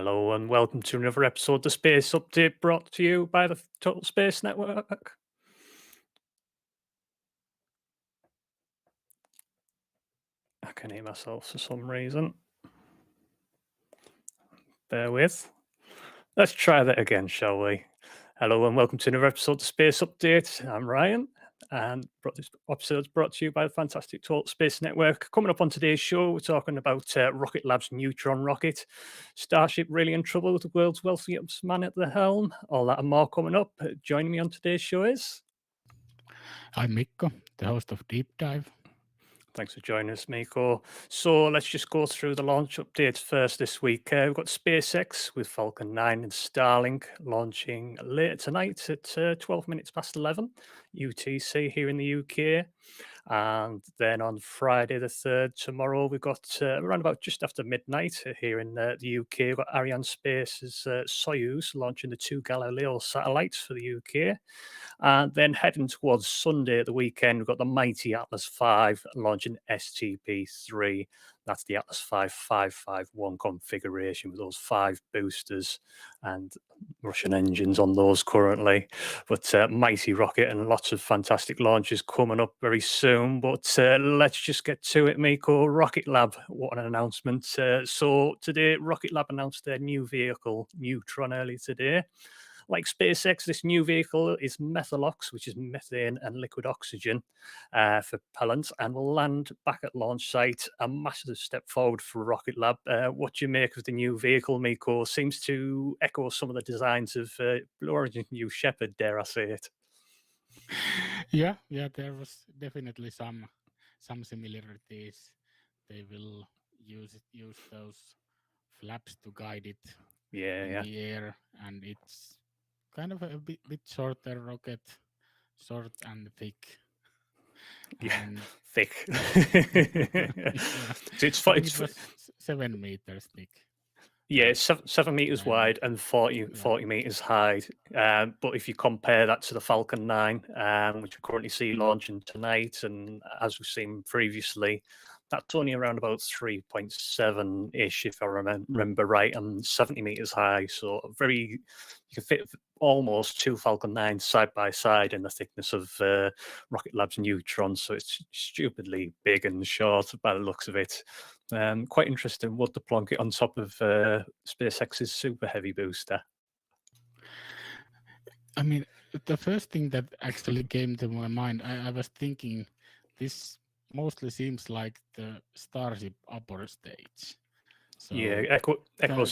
Hello and welcome to another episode of the Space Update brought to you by the Total Space Network. I can hear myself for some reason. Bear with. Let's try that again, shall we? Hello and welcome to another episode of the Space Update. I'm Ryan, and this episode is brought to you by the fantastic Total Space Network. Coming up on today's show, we're talking about Rocket Lab's Neutron rocket, Starship really in trouble with the world's wealthiest man at the helm. All that and more coming up. Joining me on today's show is... I'm Mikko, the host of Deep Dive. Thanks for joining us, Miko. So let's just go through the launch updates first this week. We've got SpaceX with Falcon 9 and Starlink launching later tonight at 12 minutes past 11 UTC here in the UK. And then on Friday the 3rd, tomorrow, we've got around about just after midnight here in the UK. We've got Arianespace's Soyuz launching the 2 Galileo satellites for the UK. And then heading towards Sunday at the weekend, we've got the mighty Atlas V launching STP-3. That's the Atlas V 551 configuration with those 5 boosters and Russian engines on those currently. But mighty rocket and lots of fantastic launches coming up very soon. But let's just get to it, Miko. Rocket Lab, what an announcement. So today, Rocket Lab announced their new vehicle, Neutron, earlier today. Like SpaceX, this new vehicle is Methalox, which is methane and liquid oxygen for propellant, and will land back at launch site. A massive step forward for Rocket Lab. What do you make of the new vehicle, Miko? Seems to echo some of the designs of Blue Origin's New Shepard, dare I say it. Yeah, there was definitely some similarities. They will use those flaps to guide it in the air, and it's kind of a bit shorter rocket, short and thick. And thick. So it was 7 meters thick. Yeah, it's 7 meters wide and 40 meters high. But if you compare that to the Falcon 9, which we currently see launching tonight, and as we've seen previously, that's only around about 3.7-ish, if I remember right, and 70 meters high. So you can fit almost 2 Falcon 9s side by side in the thickness of Rocket Lab's Neutron. So it's stupidly big and short by the looks of it. Quite interesting what to plonk it on top of SpaceX's super heavy booster. I mean, the first thing that actually came to my mind, I was thinking this mostly seems like the Starship upper stage. So echoes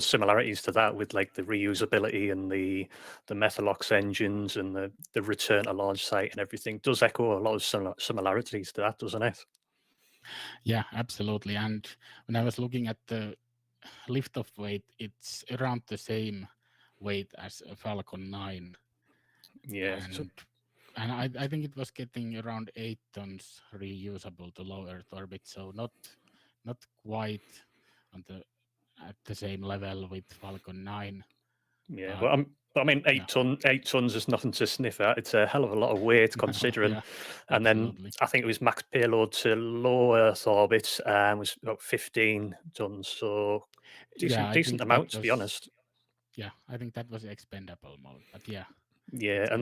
similarities to that with like the reusability and the Methalox engines and the return to launch site and everything. Does echo a lot of similarities to that, doesn't it? Yeah, absolutely. And when I was looking at the lift-off weight, it's around the same weight as a Falcon 9. Yeah. And I think it was getting around 8 tons reusable to low Earth orbit, so not quite at the same level with Falcon 9. Yeah, but I mean, 8 tons is nothing to sniff at. It's a hell of a lot of weight considering. Yeah, and then I think it was max payload to low Earth orbit was about 15 tons. So decent amount, to be honest. Yeah, I think that was expendable mode, but yeah. Yeah,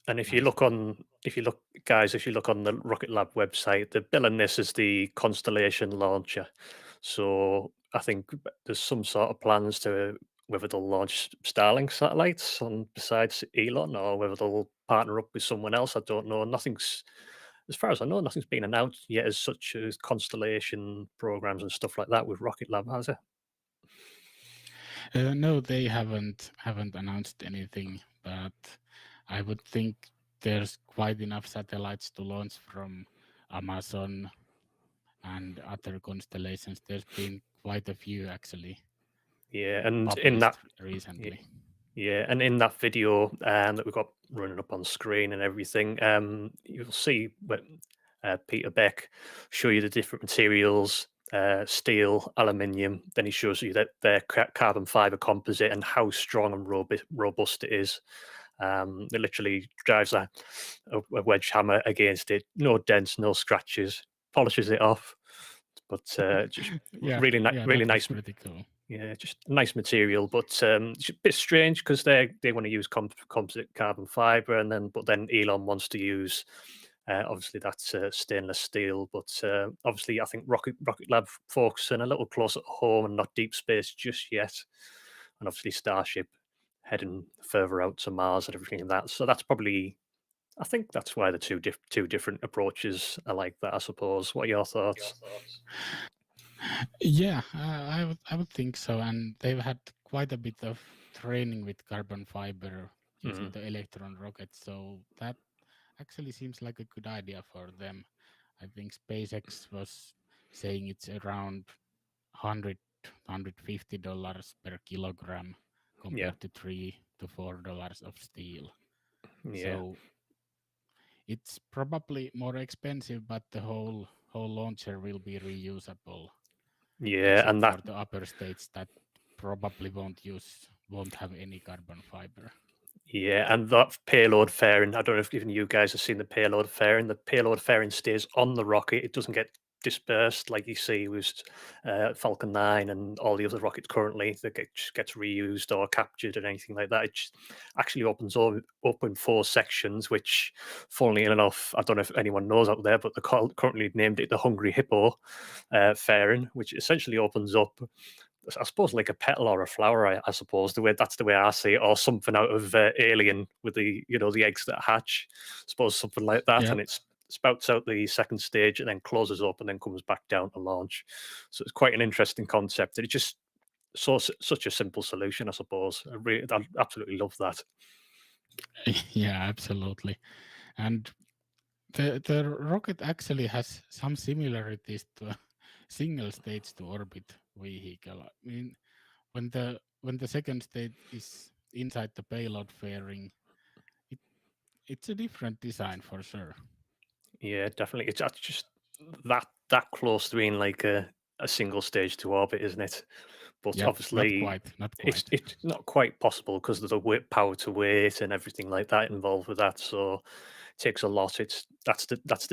and if you look on the Rocket Lab website, they're billing this as the Constellation launcher. So I think there's some sort of plans to whether they'll launch Starlink satellites besides Elon, or whether they'll partner up with someone else. I don't know. As far as I know, nothing's been announced yet as such as constellation programs and stuff like that with Rocket Lab, has it? No, they haven't announced anything, but I would think there's quite enough satellites to launch from Amazon and other constellations. There's been quite a few actually. Yeah, and in that recently. Yeah, and in that video that we've got running up on screen and everything, you'll see Peter Beck show you the different materials, steel, aluminium. Then he shows you that their carbon fiber composite and how strong and robust it is. It literally drives a wedge hammer against it. No dents, no scratches. Polishes it off. but just Yeah, really yeah, really that was nice. pretty cool. Yeah, just nice material, but it's a bit strange because they want to use composite carbon fiber, and then Elon wants to use obviously that's stainless steel. But obviously, I think Rocket Lab focusing a little closer to home and not deep space just yet, and obviously Starship heading further out to Mars and everything like that. So that's probably, I think that's why the two different approaches are like that. I suppose. What are your thoughts? Yeah, I would think so. And they've had quite a bit of training with carbon fiber using Mhm. the Electron rocket. So that actually seems like a good idea for them. I think SpaceX was saying it's around 100 $150 per kilogram Yeah, compared to $3 to $4 of steel. yeah, So it's probably more expensive, but the whole launcher will be reusable, yeah, except and for that. the upper stage that probably won't have any carbon fiber. Yeah, and that payload fairing, I don't know if even you guys have seen the payload fairing. The payload fairing stays on the rocket. It doesn't get dispersed like you see with Falcon 9 and all the other rockets currently that just gets reused or captured and anything like that. It just actually opens up in four sections, which, funnily enough, I don't know if anyone knows out there, but they currently named it the Hungry Hippo fairing, which essentially opens up, I suppose, like a petal or a flower. I suppose that's the way I see it, or something out of Alien with the eggs that hatch. I suppose something like that, Yeah, and it spouts out the second stage and then closes up and then comes back down to launch. So it's quite an interesting concept. And it's just such a simple solution, I suppose. I absolutely love that. yeah, absolutely. And the rocket actually has some similarities to a single stage to orbit vehicle. I mean, when the second stage is inside the payload fairing, it it's a different design for sure. Yeah, definitely. It's that's just that close to being like a single stage to orbit, isn't it? But Yep, not obviously, quite, not it's quite. it's not quite possible because there's a power to weight and everything like that involved with that. So it takes a lot. That's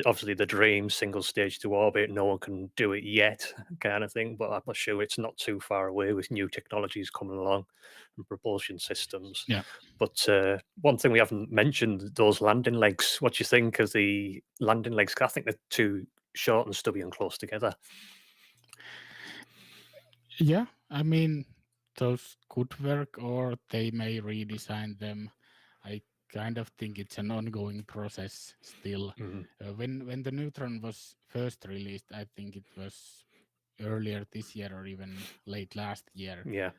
obviously the dream, single stage to orbit. No one can do it yet, kind of thing. But I'm sure it's not too far away with new technologies coming along and propulsion systems. Yeah. But one thing we haven't mentioned, those landing legs. What do you think of the landing legs? 'Cause I think they're too short and stubby and close together. Yeah, I mean, those could work, or they may redesign them. I kind of think it's an ongoing process still. Mhm. When the Neutron was first released, I think it was earlier this year or even late last year. Yeah.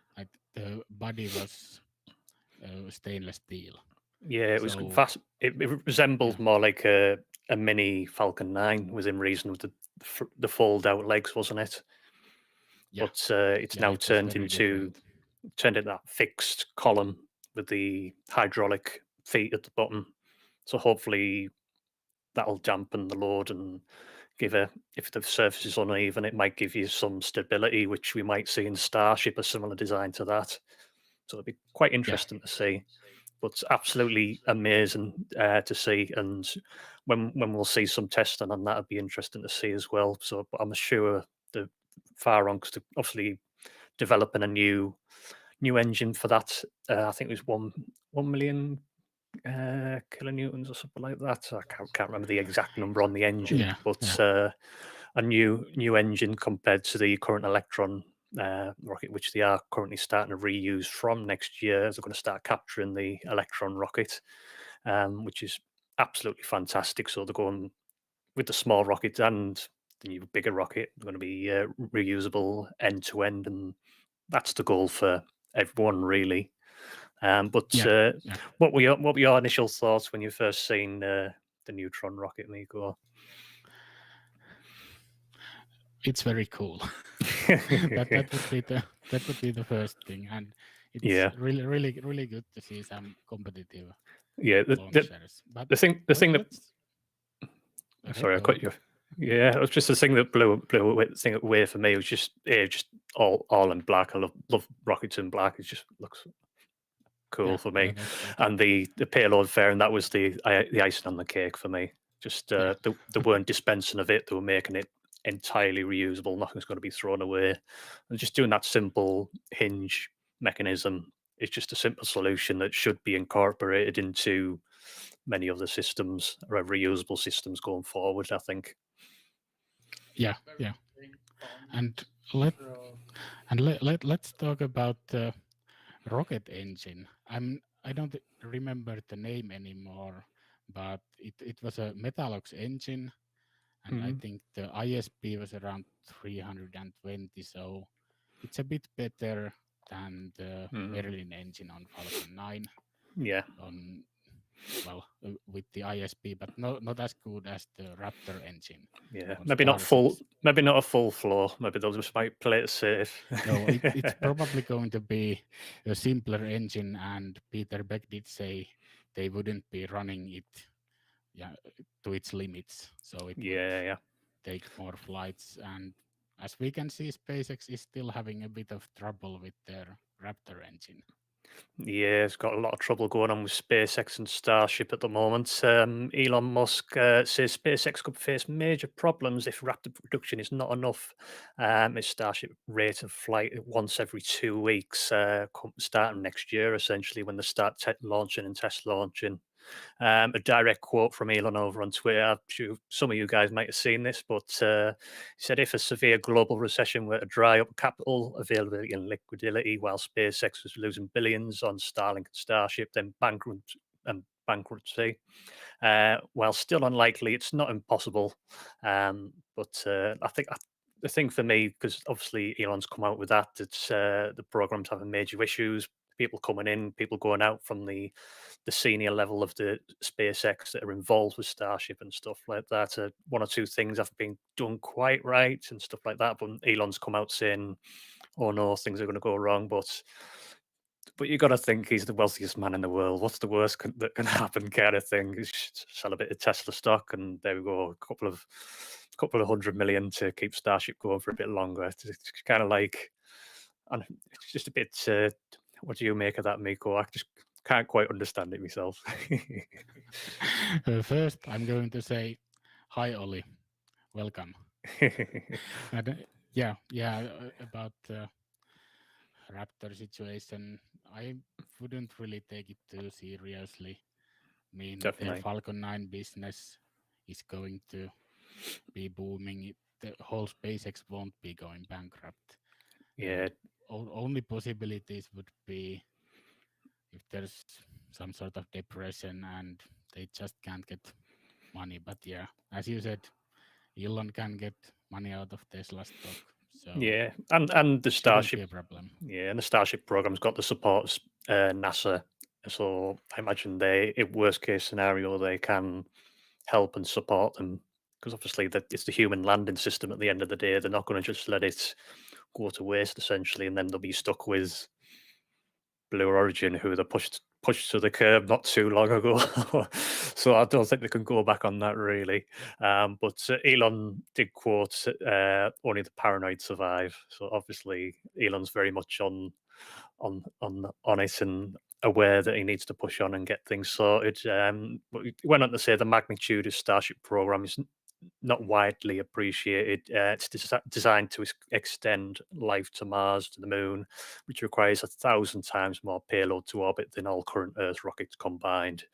The body was stainless steel. Yeah, it was So fast. It yeah, resembled more like a mini Falcon 9 within reason with the fold out legs, wasn't it? yeah, But it's yeah. now It was very different. turned into that fixed column with the hydraulic feet at the bottom. So hopefully that'll dampen the load and if the surface is uneven, it might give you some stability, which we might see in Starship, a similar design to that. So it'll be quite Yeah, interesting to see. But absolutely amazing to see. And when we'll see some testing on that, it'd be interesting to see as well. So, but I'm sure the far on because obviously developing a new engine for that. I think it was 1 million kilonewtons or something like that. So I can't remember the exact number on the engine, yeah, yeah, but a new engine compared to the current Electron rocket, which they are currently starting to reuse from next year. They're going to start capturing the Electron rocket, which is absolutely fantastic. So they're going with the small rocket and the new bigger rocket. They're going to be reusable end to end, and that's the goal for everyone, really. But yeah, yeah. what were your initial thoughts when you first seen the Neutron rocket, Miko? It's very cool. That would be the first thing, and it's Yeah, really good to see some competitive yeah. launchers. But The thing that let's okay, sorry, I go cut on. you. Yeah, it was just the thing that blew away, the thing away for me was just all in black. I love rockets in black. It just looks cool Yeah, for yeah, me, that's cool. and the payload fair, and that was the icing on the cake for me. Just Yeah, they weren't dispensing of it; they were making it entirely reusable. Nothing's going to be thrown away. And just doing that simple hinge mechanism is just a simple solution that should be incorporated into many other systems or reusable systems going forward, I think. Yeah, yeah. And let's talk about the rocket engine. I don't remember the name anymore, but it was a Metalox engine, and I think the ISP was around 320. So it's a bit better than the Merlin engine on Falcon 9. Yeah. With the ISP, but not as good as the Raptor engine. Yeah, maybe not full. Maybe not a full floor. Maybe they'll just might play it safe. No, it's probably going to be a simpler engine, and Peter Beck did say they wouldn't be running it, to its limits. So it would take more flights, and as we can see, SpaceX is still having a bit of trouble with their Raptor engine. Yeah, it's got a lot of trouble going on with SpaceX and Starship at the moment. Elon Musk says SpaceX could face major problems if Raptor production is not enough. Its Starship rate of flight once every 2 weeks, starting next year, essentially, when they start launching and test launching. A direct quote from Elon over on Twitter. I'm sure some of you guys might have seen this, but he said, if a severe global recession were to dry up capital availability and liquidity while SpaceX was losing billions on Starlink and Starship, then bankruptcy. While still unlikely, it's not impossible. But I think the thing for me, because obviously Elon's come out with that, it's the program's having major issues. People coming in, people going out from the senior level of the SpaceX that are involved with Starship and stuff like that. One or two things haven't been done quite right and stuff like that. But Elon's come out saying, "Oh no, things are going to go wrong." But you got to think he's the wealthiest man in the world. What's the worst that can happen, kind of thing? Just sell a bit of Tesla stock, and there we go, a couple of $100 million to keep Starship going for a bit longer. It's kind of like, and it's just a bit. What do you make of that, Miko? I just can't quite understand it myself. First, I'm going to say, hi, Ollie. Welcome. And, about the Raptor situation, I wouldn't really take it too seriously. I mean, Definitely. their Falcon 9 business is going to be booming. The whole SpaceX won't be going bankrupt. Yeah. Only possibilities would be if there's some sort of depression and they just can't get money. But yeah, as you said, Elon can get money out of Tesla stock. So yeah, and the Starship, be a problem. Yeah, and the Starship program's got the support of NASA. So I imagine in worst case scenario, they can help and support them, because obviously it's the human landing system at the end of the day. They're not going to just let it go to waste, essentially, and then they'll be stuck with Blue Origin, who they pushed to the curb not too long ago. So I don't think they can go back on that, really. But Elon did quote, "Only the paranoid survive." So obviously Elon's very much on it and aware that he needs to push on and get things sorted. But he went on to say the magnitude of Starship program is not widely appreciated. It's designed to extend life to Mars, to the Moon, which requires 1,000 times more payload to orbit than all current Earth rockets combined.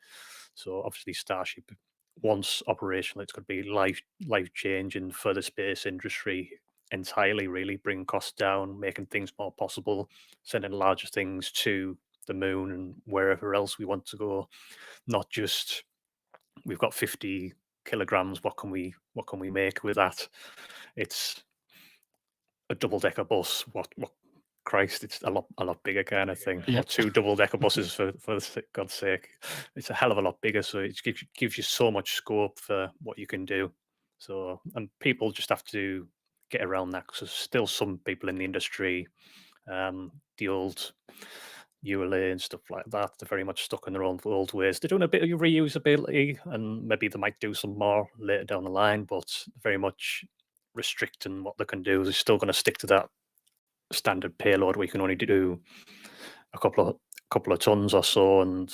So obviously Starship, once operational, it's going to be life changing for the space industry entirely, really, bringing costs down, making things more possible, sending larger things to the Moon and wherever else we want to go. Not just, we've got 50 kilograms, what can we make with that? It's a double-decker bus. What Christ, it's a lot bigger, kind of thing. Yeah. Or 2 double-decker buses, for God's sake. It's a hell of a lot bigger, so it gives you so much scope for what you can do. So, and people just have to get around that, because there's still some people in the industry, the old ULA and stuff like that, they're very much stuck in their own old ways. They're doing a bit of reusability, and maybe they might do some more later down the line, but very much restricting what they can do. They're still going to stick to that standard payload where you can only do a couple of tons or so, and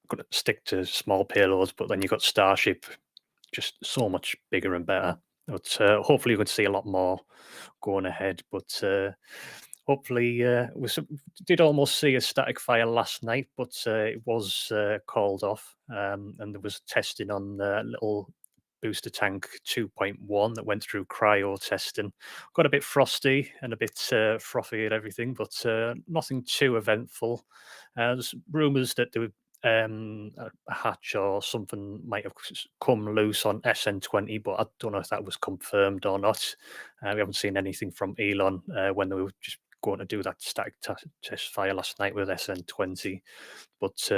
going to stick to small payloads. But then you've got Starship, just so much bigger and better. But hopefully we could see a lot more going ahead. But hopefully we did almost see a static fire last night, but it was called off, and there was testing on the little booster tank 2.1 that went through cryo testing. Got a bit frosty and a bit frothy and everything, but nothing too eventful. There's rumours that there were a hatch or something might have come loose on SN20, but I don't know if that was confirmed or not. We haven't seen anything from Elon when they were just going to do that static test fire last night with SN20. But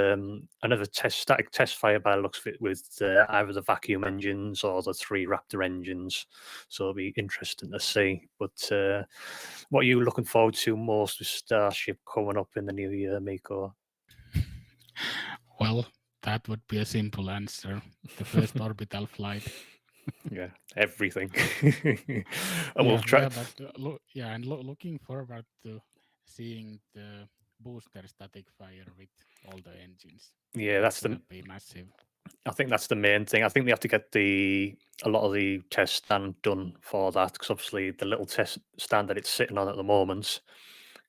another static test fire by the looks of it with either the vacuum engines or the 3 Raptor engines. So it'll be interesting to see. But what are you looking forward to most with Starship coming up in the new year, Miko? Well, that would be a simple answer. The first orbital flight. Yeah, everything. And we'll try. Yeah, but looking forward to seeing the booster static fire with all the engines. Yeah, that's gonna be massive. I think that's the main thing. I think they have to get a lot of the test stand done for that, because obviously the little test stand that it's sitting on at the moment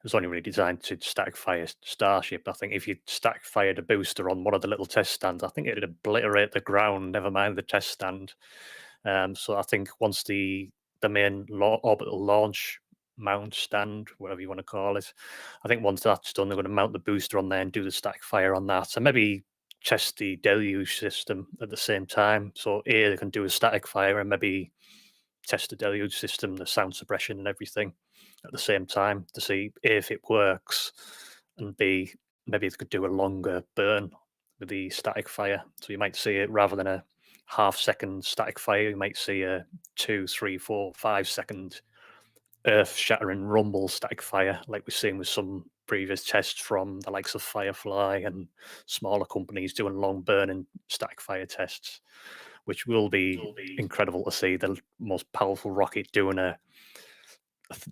is only really designed to static fire Starship. I think if you static fired a booster on one of the little test stands, I think it'd obliterate the ground, never mind the test stand. So I think once the main orbital launch mount stand, whatever you want to call it, I think once that's done, they're going to mount the booster on there and do the static fire on that, and maybe test the deluge system at the same time. So A, they can do a static fire and maybe test the deluge system, the sound suppression and everything at the same time to see A, if it works, and B, maybe they could do a longer burn with the static fire. So you might see it rather than a half-second static fire, you might see a 2, 3, 4, 5-second earth-shattering rumble static fire, like we've seen with some previous tests from the likes of Firefly and smaller companies doing long burning static fire tests, which will be incredible to see. The most powerful rocket doing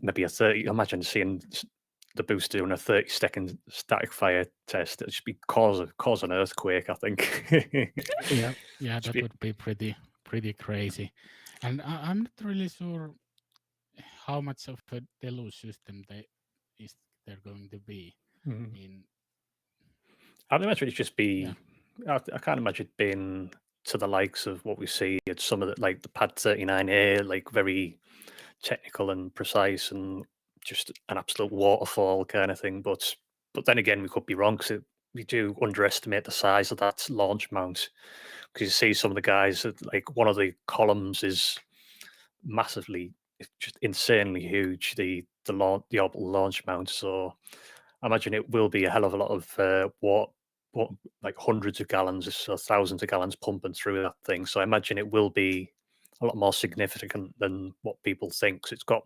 maybe a 30. Imagine seeing the booster doing a 30-second static fire test. It'd just be cause an earthquake, I think. Yeah, that would be pretty crazy. And I'm not really sure how much of a deluge system they're going to be in. I'd imagine it'd just be. I can't imagine it being to the likes of what we see at some of the, like the Pad 39A, like very technical and precise and just an absolute waterfall kind of thing. But then again, we could be wrong, because we do underestimate the size of that launch mount. Because you see some of the guys, like one of the columns is massively, it's just insanely huge. The orbital launch mount. So I imagine it will be a hell of a lot of what like hundreds of gallons or thousands of gallons pumping through that thing. So I imagine it will be a lot more significant than what people think. 'Cause it's got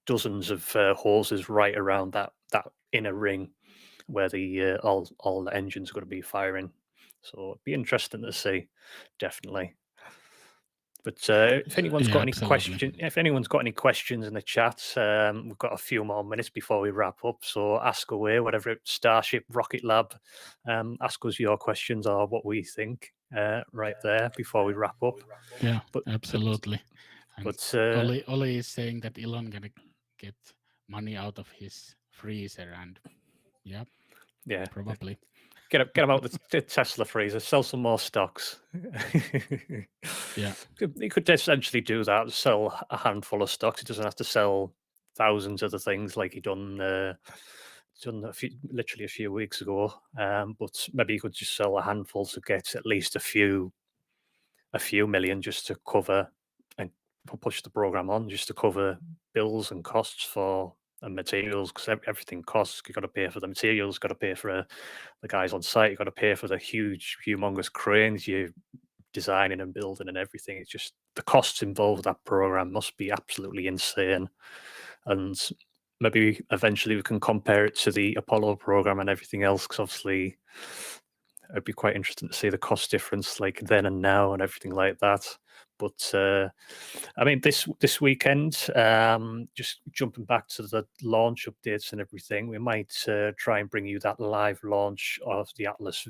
dozens of hoses right around that inner ring where the all the engines are going to be firing. So it'd be interesting to see, definitely. But if anyone's got any questions in the chat, we've got a few more minutes before we wrap up. So ask away, whatever Starship, Rocket Lab. Ask us your questions or what we think right there before we wrap up. Yeah, absolutely. But Oli is saying that Elon gonna get money out of his freezer, and yeah, probably. Get them out the Tesla freezer, sell some more stocks. Yeah. He could essentially do that, sell a handful of stocks. He doesn't have to sell thousands of the things like he done literally a few weeks ago. But maybe he could just sell a handful to get at least a few million just to cover and push the program on, just to cover bills and costs for and materials, because everything costs. You've got to pay for the materials, got to pay for the guys on site, you've got to pay for the huge, humongous cranes you're designing and building and everything. It's just the costs involved with that program must be absolutely insane. And maybe eventually we can compare it to the Apollo program and everything else, because obviously it'd be quite interesting to see the cost difference like then and now and everything like that. But I mean, this weekend, just jumping back to the launch updates and everything, we might try and bring you that live launch of the Atlas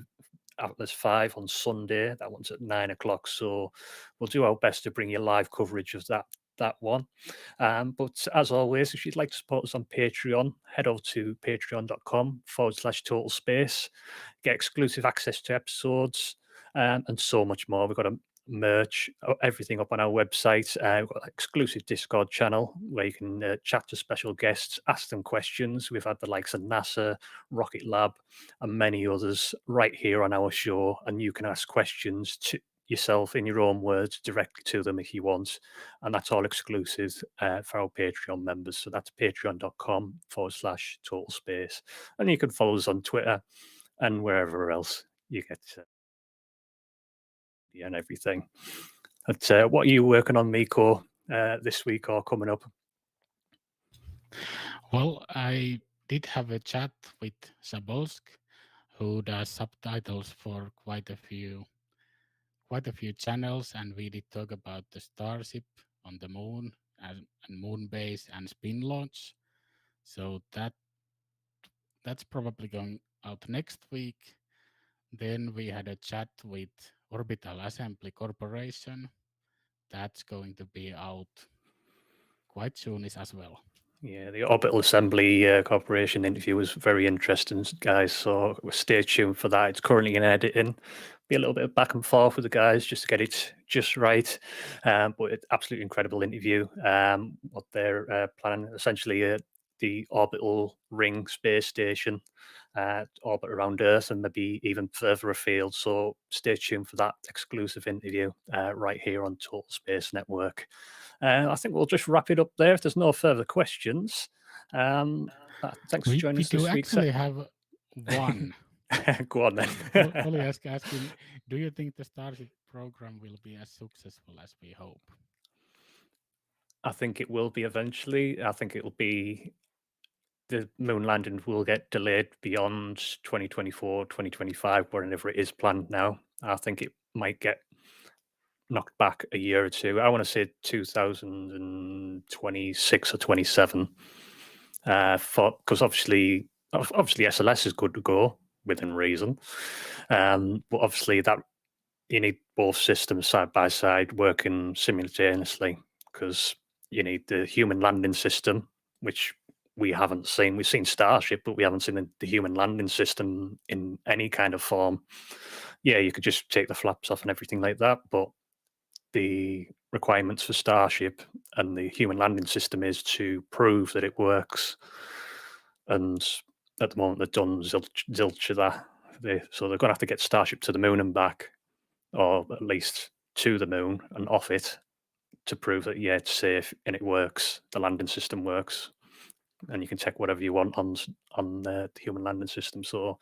Atlas 5 on Sunday. That one's at 9 o'clock. So we'll do our best to bring you live coverage of that one. But as always, if you'd like to support us on Patreon, head over to patreon.com/total space, get exclusive access to episodes, and so much more. We've got a merch, everything up on our website. We've got an exclusive Discord channel where you can chat to special guests, ask them questions. We've had the likes of NASA, Rocket Lab, and many others right here on our show, and you can ask questions to yourself in your own words directly to them if you want, and that's all exclusive for our Patreon members. So that's patreon.com/total space, and you can follow us on Twitter and wherever else you get and everything. But what are you working on, Miko, this week or coming up? Well, I did have a chat with Sabolsk, who does subtitles for quite a few channels, and we did talk about the Starship on the moon and moon base and spin launch. So that's probably going out next week. Then we had a chat with Orbital Assembly Corporation. That's going to be out quite soon as well. Yeah, the Orbital Assembly Corporation interview was very interesting, guys. So stay tuned for that. It's currently in editing. Be a little bit of back and forth with the guys just to get it just right. But it's absolutely incredible interview. What they're planning, essentially, the orbital ring space station, orbit around Earth and maybe even further afield. So stay tuned for that exclusive interview right here on Total Space Network. I think we'll just wrap it up there if there's no further questions. Thanks for joining us this week. We do actually have one. Go on then. Oli asking, do you think the Starship program will be as successful as we hope? I think it will be eventually. I think it will be, the moon landing will get delayed beyond 2024, 2025, wherever it is planned now. I think it might get knocked back a year or two. I want to say 2026 or 27. Because obviously SLS is good to go within reason, but obviously that you need both systems side by side working simultaneously, because you need the human landing system, which we haven't seen. We've seen Starship, but we haven't seen the human landing system in any kind of form. Yeah, you could just take the flaps off and everything like that, but the requirements for Starship and the human landing system is to prove that it works. And at the moment, they've done zilch of that. So they're going to have to get Starship to the moon and back, or at least to the moon and off it, to prove that, yeah, it's safe and it works. The landing system works. And you can check whatever you want on the human landing system. So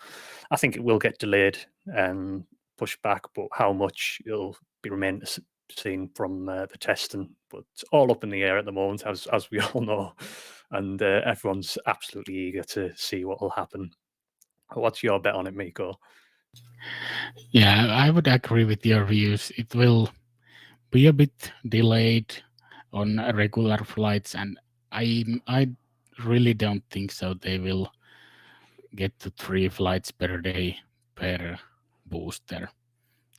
I think it will get delayed and pushed back, but how much it'll be remain seen from the testing. But it's all up in the air at the moment, as we all know, and everyone's absolutely eager to see what will happen. What's your bet on it, Miko? Yeah, I would agree with your views. It will be a bit delayed on regular flights, and I really don't think so. They will get to 3 flights per day per booster.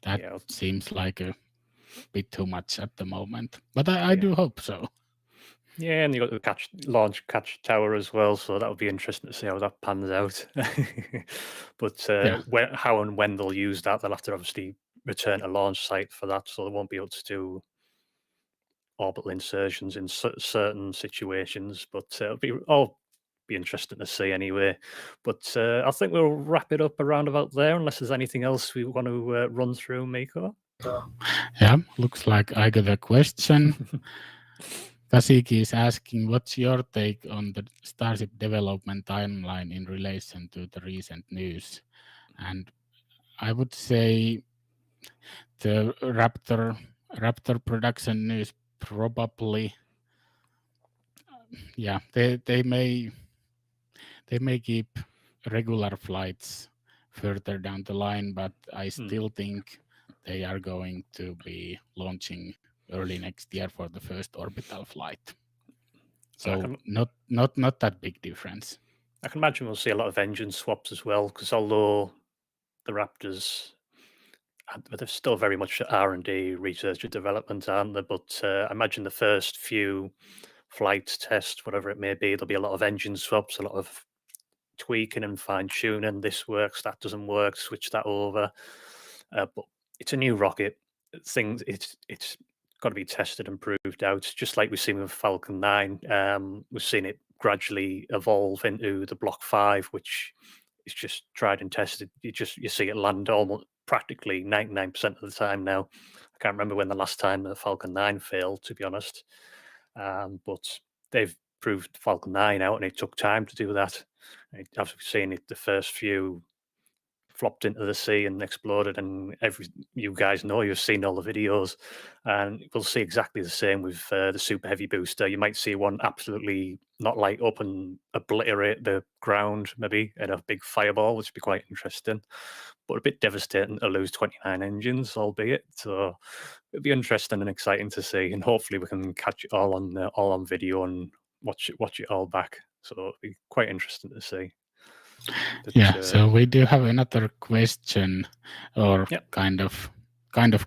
That seems like a bit too much at the moment, but I do hope so. Yeah, and you got the launch catch tower as well, so that would be interesting to see how that pans out. But how and when they'll use that, they'll have to obviously return a launch site for that, so they won't be able to do orbital insertions in certain situations. But it'll be interesting to see anyway. But I think we'll wrap it up around about there, unless there's anything else we want to run through, Miko. Yeah, looks like I got a question. Kasiki is asking, what's your take on the Starship development timeline in relation to the recent news? And I would say the Raptor production news probably, yeah, they may keep regular flights further down the line, but I still think they are going to be launching early next year for the first orbital flight. So not that big difference. I can imagine we'll see a lot of engine swaps as well, because although the Raptors But they're still very much R&D, research and development, aren't they? But I imagine the first few flights, tests, whatever it may be, there'll be a lot of engine swaps, a lot of tweaking and fine tuning. This works, that doesn't work, switch that over. But it's a new rocket. It's got to be tested and proved out. Just like we've seen with Falcon 9, we've seen it gradually evolve into the Block 5, which is just tried and tested. You see it land almost practically 99% of the time now. I can't remember when the last time the Falcon 9 failed, to be honest. But they've proved Falcon 9 out, and it took time to do that. As we've seen it, the first few flopped into the sea and exploded, and you guys know, you've seen all the videos, and we'll see exactly the same with the super heavy booster. You might see one absolutely not light up and obliterate the ground, maybe in a big fireball, which would be quite interesting, but a bit devastating to lose 29 engines, albeit. So it'll be interesting and exciting to see, and hopefully we can catch it all on video and watch it all back. So it'll be quite interesting to see. But, yeah, so we do have another question, or Yep. kind of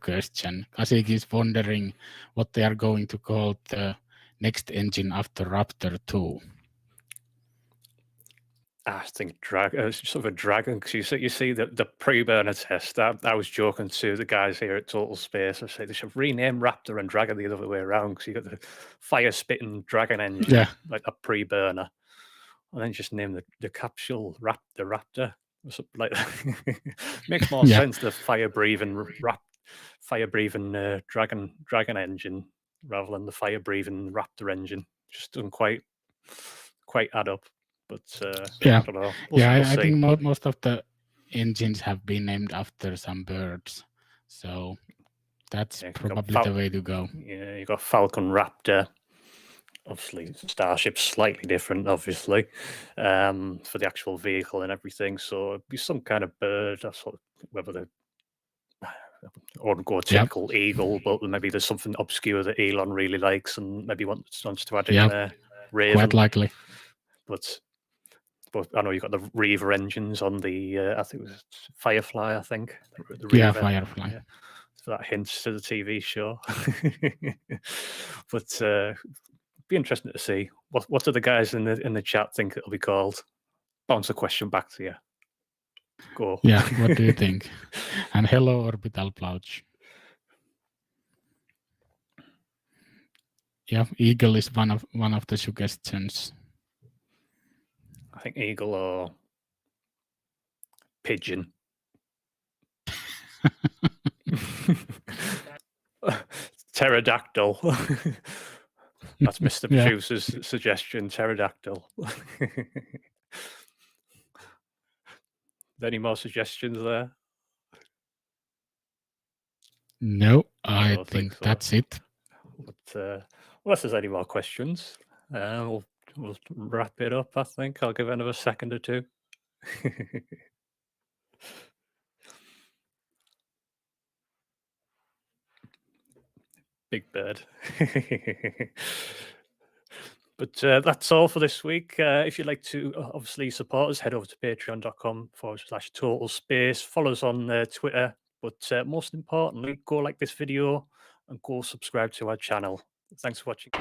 question. Kasik is wondering what they are going to call the next engine after Raptor 2. I think sort of a dragon, because you see the pre-burner test. I was joking to the guys here at Total Space. I say they should rename Raptor and Dragon the other way around, because you got the fire-spitting dragon engine, Yeah. like a pre-burner, and then just name the capsule the Raptor or something like that. Makes more Yeah. sense. The fire-breathing dragon engine rather than the fire-breathing Raptor engine. Just doesn't quite add up. But Yeah. I don't know. I think most of the engines have been named after some birds, so that's probably the way to go. Yeah, you got Falcon, Raptor. Obviously, Starship's slightly different, obviously, for the actual vehicle and everything. So it'd be some kind of bird. That's whether they or go typical eagle, but maybe there's something obscure that Elon really likes and maybe wants to add in there. Raven. Quite likely. But I know you've got the Reaver engines on the, I think it was Firefly, I think. The Reaver, Firefly. Yeah. So that hints to the TV show. But be interesting to see. What do the guys in the chat think it'll be called? Bounce a question back to you. Go. Yeah, what do you think? And hello, Orbital Pouch. Yeah, Eagle is one of the suggestions. I think Eagle or Pigeon. Pterodactyl. That's Mr. Producer's suggestion, pterodactyl. Any more suggestions there? No, I think so. That's it. But unless there's any more questions, we'll wrap it up, I think. I'll give it another second or two. Big bird. But that's all for this week. If you'd like to obviously support us, head over to patreon.com/Total Space. Follow us on Twitter. But most importantly, go like this video and go subscribe to our channel. Thanks for watching.